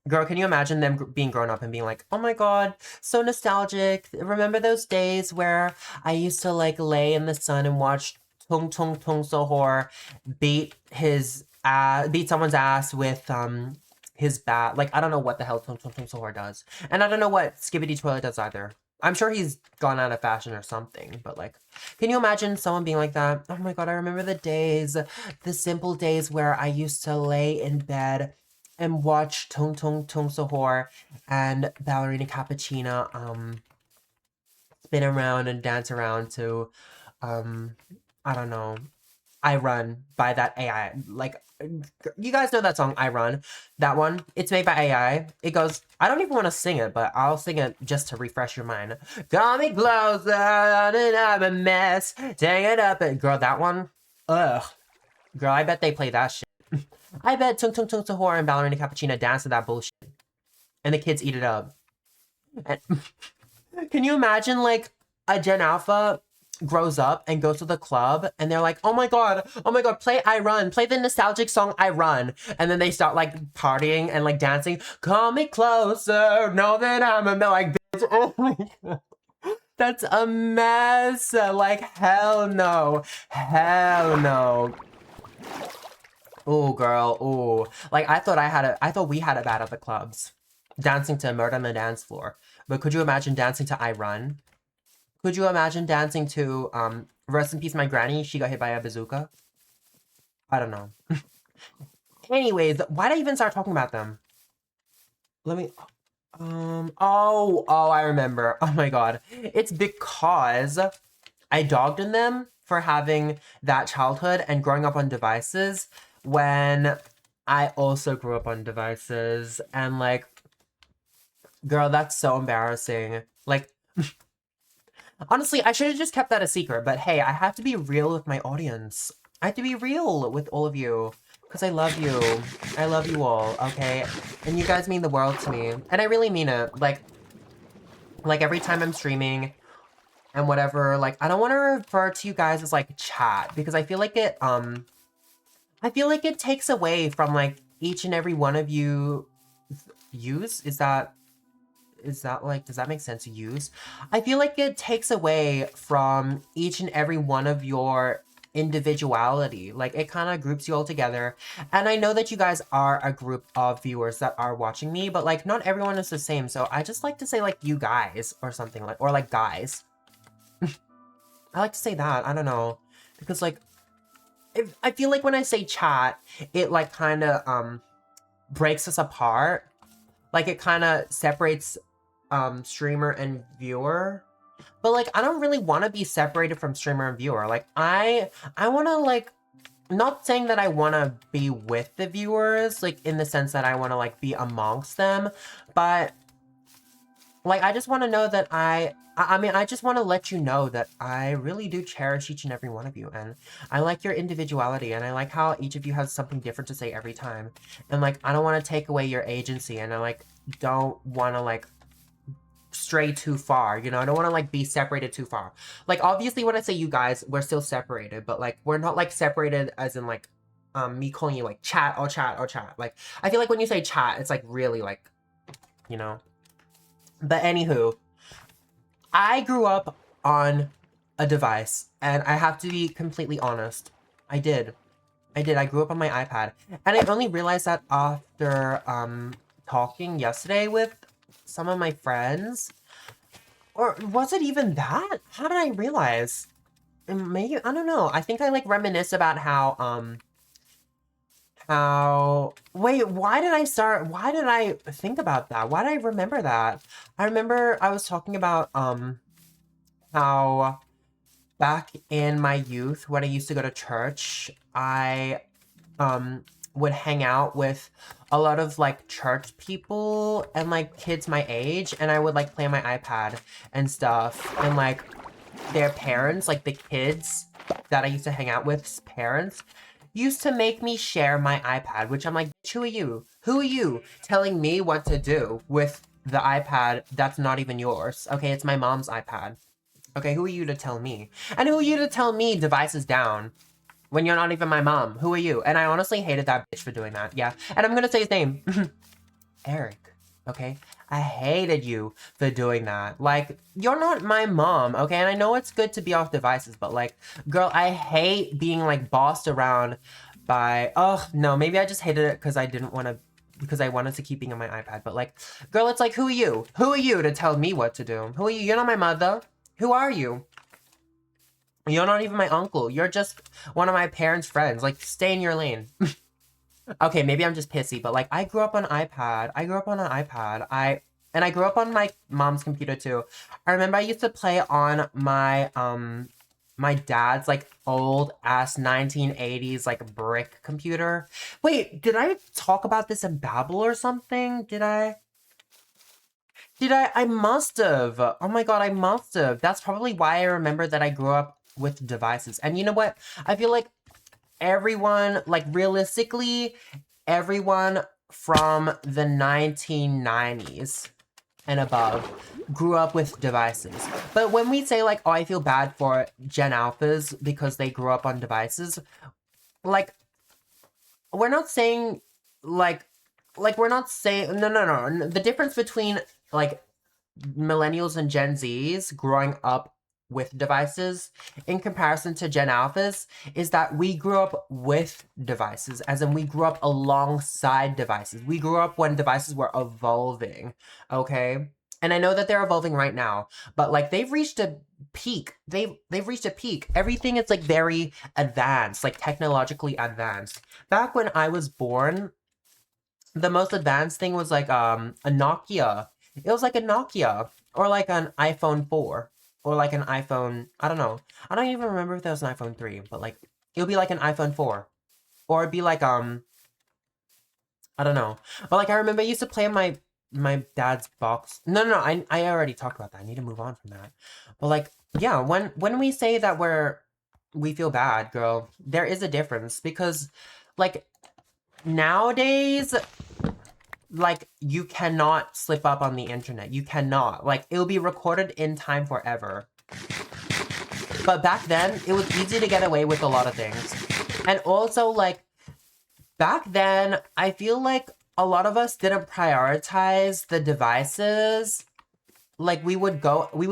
Girl, can you imagine them being grown up and being like, oh my god, so nostalgic. Remember those days where I used to, like, lay in the sun and watch Tung Tung Tung Sohor beat someone's ass with his bat. Like, I don't know what the hell Tung Tung Tung Sohor does. And I don't know what Skibbity Toilet does either. I'm sure he's gone out of fashion or something, but, like, can you imagine someone being like that? Oh my god, I remember the simple days where I used to lay in bed and watch Tung Tung Tung Sahur and Ballerina Cappuccina spin around and dance around to, I don't know, I Run by that AI. Like, you guys know that song, I Run? That one? It's made by AI. It goes, I don't even want to sing it, but I'll sing it just to refresh your mind. Got me closer and I'm a mess. Dang it up. Girl, that one? Ugh. Girl, I bet they play that shit. I bet Tung Tung Tung Sahur and Ballerina Cappuccina dance to that bullshit. And the kids eat it up. And can you imagine, like, a Gen Alpha grows up and goes to the club and they're like, oh my god, play I Run, play the nostalgic song I Run. And then they start, like, partying and, like, dancing. Call me closer, know that I'm a like, bitch. Oh my god. That's a mess. Like, hell no. Hell no. Oh, girl. Oh, like I thought we had it bad at the clubs, dancing to Murder on the Dance Floor. But could you imagine dancing to I Run? Could you imagine dancing to Rest in Peace My Granny? She got hit by a bazooka. I don't know. Anyways, why did I even start talking about them? Let me. Oh, I remember. Oh my god. It's because I dogged on them for having that childhood and growing up on devices when I also grew up on devices. And like, girl, that's so embarrassing. Like, honestly, I should have just kept that a secret. But hey, I have to be real with my audience. I have to be real with all of you. Because I love you. I love you all, okay? And you guys mean the world to me. And I really mean it. Like every time I'm streaming and whatever, like, I don't want to refer to you guys as, like, chat. Because I feel like it takes away from, like, each and every one of you use? Is that like, does that make sense? Use? I feel like it takes away from each and every one of your individuality. Like, it kind of groups you all together. And I know that you guys are a group of viewers that are watching me, but like, not everyone is the same. So I just like to say like, you guys or something like, or like guys. I like to say that. I don't know. Because like, I feel like when I say chat, it like kind of breaks us apart. Like it kind of separates streamer and viewer. But like, I don't really want to be separated from streamer and viewer. Like I want to like, not saying that I want to be with the viewers, like in the sense that I want to like be amongst them, but like, I just want to know that I mean, I just want to let you know that I really do cherish each and every one of you, and I like your individuality, and I like how each of you has something different to say every time, and like, I don't want to take away your agency, and I like, don't want to like, stray too far, you know? I don't want to like be separated too far. Like, obviously when I say you guys, we're still separated, but like, we're not like separated as in like, me calling you like chat or chat or chat. Like, I feel like when you say chat, it's like really like, you know? But anywho, I grew up on a device, and I have to be completely honest. I did. I grew up on my iPad. And I only realized that after talking yesterday with some of my friends. Or was it even that? How did I realize? Maybe, I don't know. I think I like reminisce about wait, why did I think about that? Why did I remember that? I remember I was talking about how back in my youth when I used to go to church, I would hang out with a lot of like church people and like kids my age, and I would like play on my iPad and stuff, and like their parents, like the kids that I used to hang out with's parents, used to make me share my iPad, which I'm like, who are you? Who are you telling me what to do with the iPad that's not even yours? Okay, it's my mom's iPad. Okay, who are you to tell me? And who are you to tell me devices down when you're not even my mom? Who are you? And I honestly hated that bitch for doing that, yeah. And I'm gonna say his name. Eric, okay? I hated you for doing that. Like, you're not my mom, okay? And I know it's good to be off devices, but like, girl, I hate being like bossed around by, oh, no, maybe I just hated it because I wanted to keep being on my iPad. But like, girl, it's like, who are you? Who are you to tell me what to do? Who are you? You're not my mother. Who are you? You're not even my uncle. You're just one of my parents' friends. Like, stay in your lane. Okay, maybe I'm just pissy, but like, I grew up on iPad. I grew up on an iPad. And I grew up on my mom's computer too. I remember I used to play on my my dad's like old ass 1980s like brick computer. Wait, did I talk about this in Babel or something? Did I? I must have. Oh my god, I must have. That's probably why I remember that I grew up with devices. And you know what? I feel like everyone, like realistically, everyone from the 1990s and above grew up with devices. But when we say like, oh, I feel bad for Gen Alphas because they grew up on devices, like, we're not saying we're not saying, no. The difference between like millennials and Gen Zs growing up with devices in comparison to Gen Alphas is that we grew up with devices, as in we grew up alongside devices. We grew up when devices were evolving, okay? And I know that they're evolving right now, but like they've reached a peak. They've reached a peak. Everything is like very advanced, like technologically advanced. Back when I was born, the most advanced thing was like a Nokia. It was like a Nokia or like an iPhone 4 or like an iPhone, I don't know. I don't even remember if there was an iPhone 3, but like it would be like an iPhone 4 or it'd be like I don't know. But like I remember I used to play on my dad's box. No, I already talked about that. I need to move on from that. But like yeah, when we say that we feel bad, girl, there is a difference because like nowadays, like you cannot slip up on the internet. You cannot. Like it'll be recorded in time forever. But back then, it was easy to get away with a lot of things. And also like back then, I feel like a lot of us didn't prioritize the devices. Like we would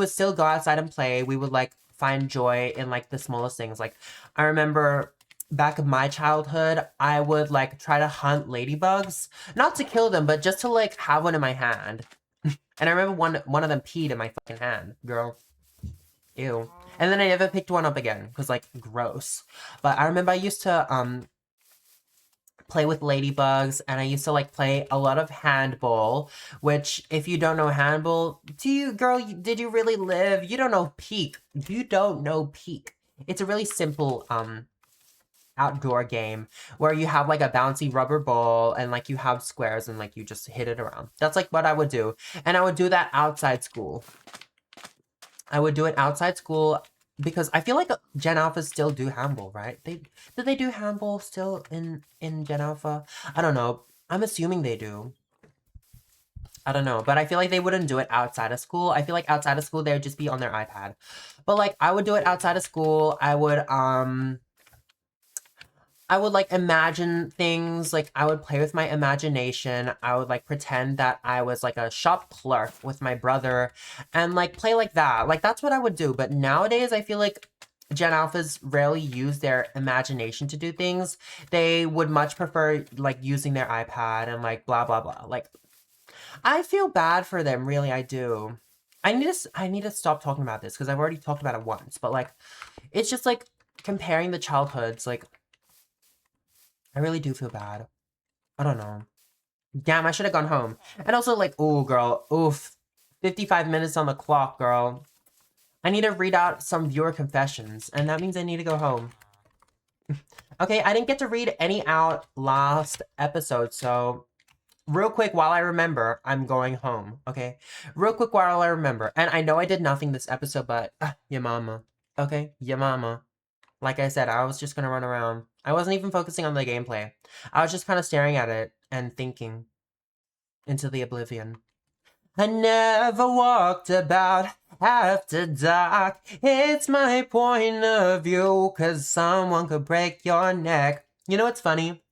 still go outside and play. We would like find joy in like the smallest things. Like I remember back in my childhood, I would like try to hunt ladybugs, not to kill them, but just to like have one in my hand. And I remember one of them peed in my fucking hand, girl. Ew. And then I never picked one up again because like gross. But I remember I used to play with ladybugs, and I used to like play a lot of handball, which if you don't know handball, did you really live? You don't know peak. You don't know peak. It's a really simple outdoor game where you have like a bouncy rubber ball and like you have squares and like you just hit it around. That's like what I would do. And I would do that outside school. I would do it outside school because I feel like Gen Alphas still do handball, right? Do they do handball still in Gen Alpha? I don't know. I'm assuming they do. I don't know, but I feel like they wouldn't do it outside of school. I feel like outside of school they would just be on their iPad. But like I would do it outside of school. I would like imagine things, like I would play with my imagination. I would like pretend that I was like a shop clerk with my brother and like play like that. Like that's what I would do. But nowadays I feel like Gen Alphas rarely use their imagination to do things. They would much prefer like using their iPad and like blah blah blah. Like I feel bad for them, really I do. I need to stop talking about this because I've already talked about it once, but like it's just like comparing the childhoods, like I really do feel bad. I don't know. Damn, I should have gone home. And also, like, oh, girl. Oof. 55 minutes on the clock, girl. I need to read out some viewer confessions. And that means I need to go home. Okay, I didn't get to read any out last episode. So, real quick, while I remember, I'm going home. Okay? Real quick while I remember. And I know I did nothing this episode, but... ya mama. Okay? Ya mama. Like I said, I was just gonna run around. I wasn't even focusing on the gameplay. I was just kind of staring at it and thinking into the oblivion. I never walked about after dark. It's my point of view, 'cause someone could break your neck. You know what's funny?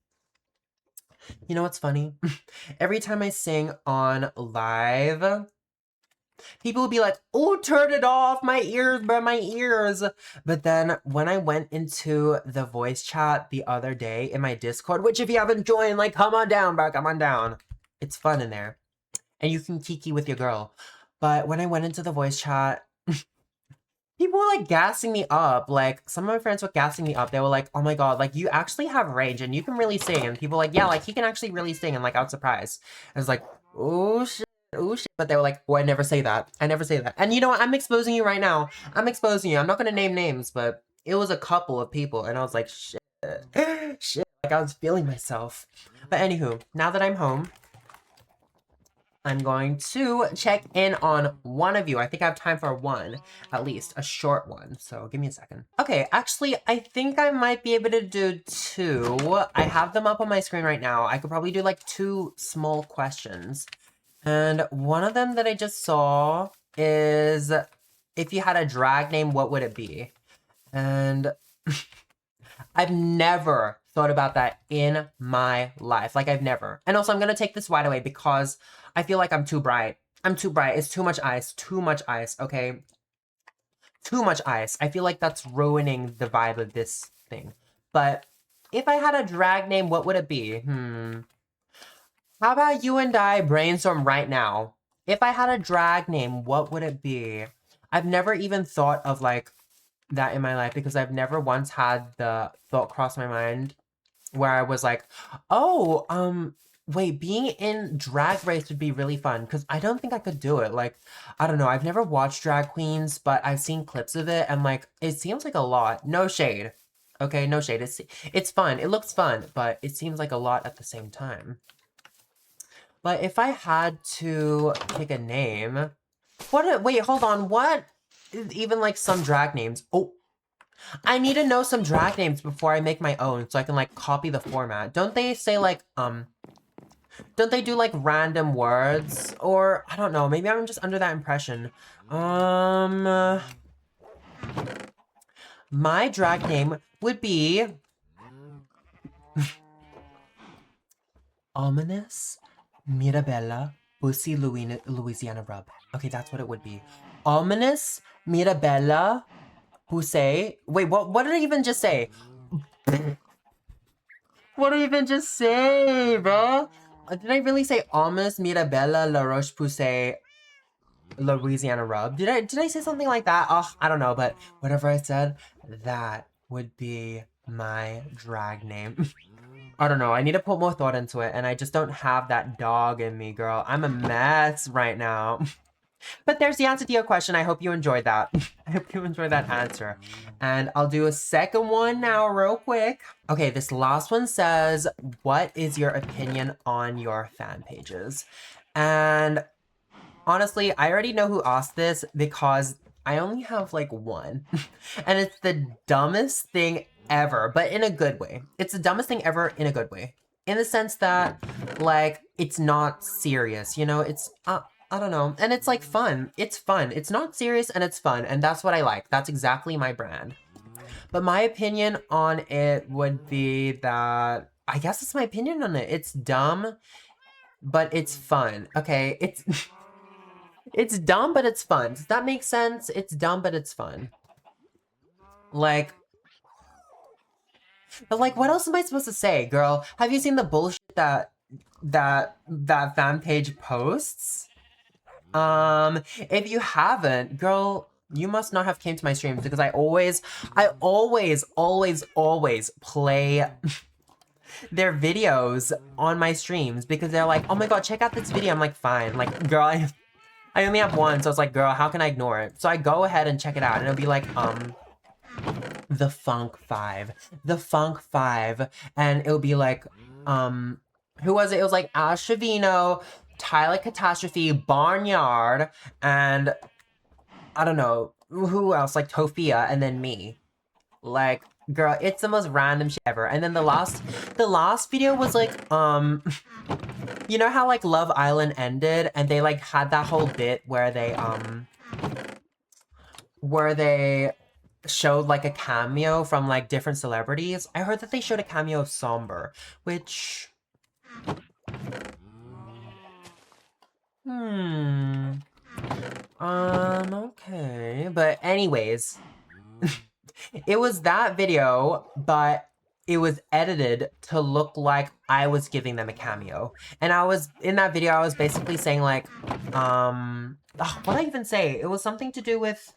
You know what's funny? Every time I sing on live, people would be like, oh, turn it off, my ears, bro, my ears. But then when I went into the voice chat the other day in my Discord, which if you haven't joined, like, come on down, bro, come on down. It's fun in there. And you can kiki with your girl. But when I went into the voice chat, people were like gassing me up. Like some of my friends were gassing me up. They were like, oh my god, like you actually have range and you can really sing. And people were like, yeah, like he can actually really sing. And like I was surprised. I was like, oh shit. Oh shit. But they were like, oh, I never say that. I never say that. And you know what? I'm exposing you right now. I'm exposing you. I'm not going to name names, but it was a couple of people. And I was like, shit. Shit. Like I was feeling myself. But anywho, now that I'm home, I'm going to check in on one of you. I think I have time for one, at least, a short one. So give me a second. Okay, actually, I think I might be able to do two. I have them up on my screen right now. I could probably do like two small questions. And one of them that I just saw is, if you had a drag name, what would it be? And I've never thought about that in my life. Like, I've never. And also, I'm going to take this right away because I feel like I'm too bright. I'm too bright. It's too much ice. Too much ice, okay? too much ice. I feel like that's ruining the vibe of this thing. But if I had a drag name, what would it be? How about you and I brainstorm right now? If I had a drag name, what would it be? I've never even thought of like that in my life because I've never once had the thought cross my mind where I was like, oh, wait, being in Drag Race would be really fun because I don't think I could do it. Like, I don't know. I've never watched Drag Queens, but I've seen clips of it and like it seems like a lot. No shade. Okay, no shade. It's fun. It looks fun, but it seems like a lot at the same time. But if I had to pick a name, wait, hold on. What is even like some drag names? Oh, I need to know some drag names before I make my own so I can like copy the format. Don't they say like, don't they do like random words? Or I don't know, maybe I'm just under that impression. My drag name would be Ominous Mirabella Bussy Louisiana Rub. Okay, that's what it would be. Ominous Mirabella Bussy. Wait, what did I even just say? What did I even just say, bro? Did I really say Ominous Mirabella La Roche Poussey Louisiana Rub? Did I say something like that? Oh, I don't know, but whatever I said, that would be my drag name. I don't know. I need to put more thought into it, and I just don't have that dog in me, girl. I'm a mess right now. But there's the answer to your question. I hope you enjoyed that. I hope you enjoyed that answer. And I'll do a second one now real quick. Okay, this last one says, what is your opinion on your fan pages? And honestly, I already know who asked this because I only have like one. And it's the dumbest thing ever, but in a good way. It's the dumbest thing ever in a good way. In the sense that, like, it's not serious, you know? It's, I don't know. And it's like fun. It's fun. It's not serious and it's fun. And that's what I like. That's exactly my brand. But my opinion on it would be that, I guess it's my opinion on it. It's dumb, but it's fun. Okay, it's... It's dumb, but it's fun. Does that make sense? It's dumb, but it's fun. Like, but like, what else am I supposed to say, girl? Have you seen the bullshit that fan page posts? If you haven't, girl, you must not have came to my streams because I always play their videos on my streams because they're like, oh my god, check out this video. I'm like, fine. Like, girl, I only have one, so it's like, girl, how can I ignore it? So I go ahead and check it out, and it'll be like, the Funk 5. The Funk 5. And it'll be like, who was it? It was like Ash Trevino, Tyler Catastrophe, Barnyard, and I don't know, who else? Like Tofia, and then me. Like, girl, it's the most random shit ever. And then the last video was like, you know how like Love Island ended and they like had that whole bit where they showed like a cameo from like different celebrities. I heard that they showed a cameo of Somber, which okay. But anyways, it was that video, but it was edited to look like I was giving them a cameo. And I was, in that video, I was basically saying like, what did I even say? It was something to do with,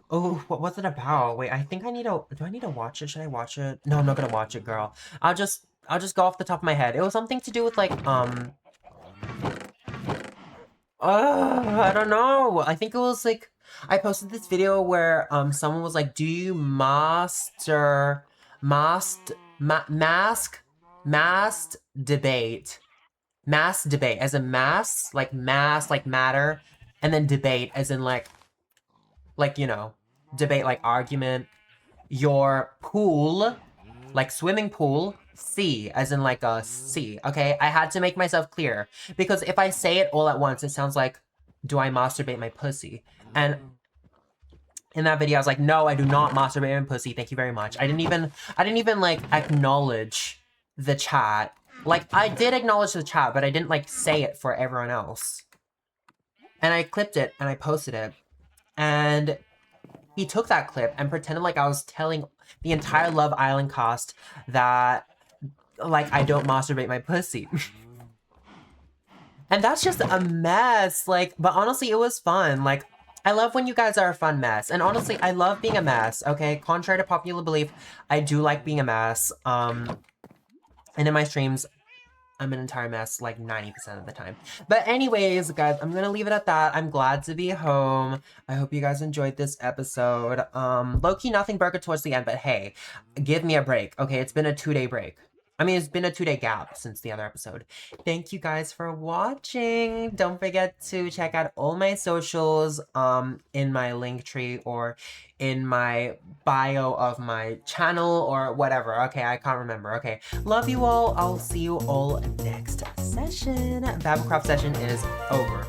oh, what was it about? Wait, I think I need to, do I need to watch it? Should I watch it? No, I'm not gonna watch it, girl. I'll just go off the top of my head. It was something to do with like, I don't know. I think it was like, I posted this video where someone was like, do you mask debate, as in mass, like matter, and then debate as in like, you know, debate, like argument, your pool, like swimming pool, C, as in like a C, okay? I had to make myself clear, because if I say it all at once, it sounds like, do I masturbate my pussy? And in that video, I was like, no, I do not masturbate my pussy, thank you very much. I didn't even like acknowledge the chat. Like, I did acknowledge the chat, but I didn't like say it for everyone else. And I clipped it and I posted it. And he took that clip and pretended like I was telling the entire Love Island cast that, like, I don't masturbate my pussy. And that's just a mess. Like, but honestly, it was fun. Like, I love when you guys are a fun mess. And honestly, I love being a mess, okay? Contrary to popular belief, I do like being a mess. And in my streams, I'm an entire mess like 90% of the time. But anyways, guys, I'm gonna leave it at that. I'm glad to be home. I hope you guys enjoyed this episode. Low-key nothing burger towards the end, but hey, give me a break, okay? It's been a 2-day break. I mean, it's been a 2-day gap since the other episode. Thank you guys for watching. Don't forget to check out all my socials in my link tree or in my bio of my channel or whatever. Okay, I can't remember. Okay, love you all. I'll see you all next session. BabbleCraft session is over.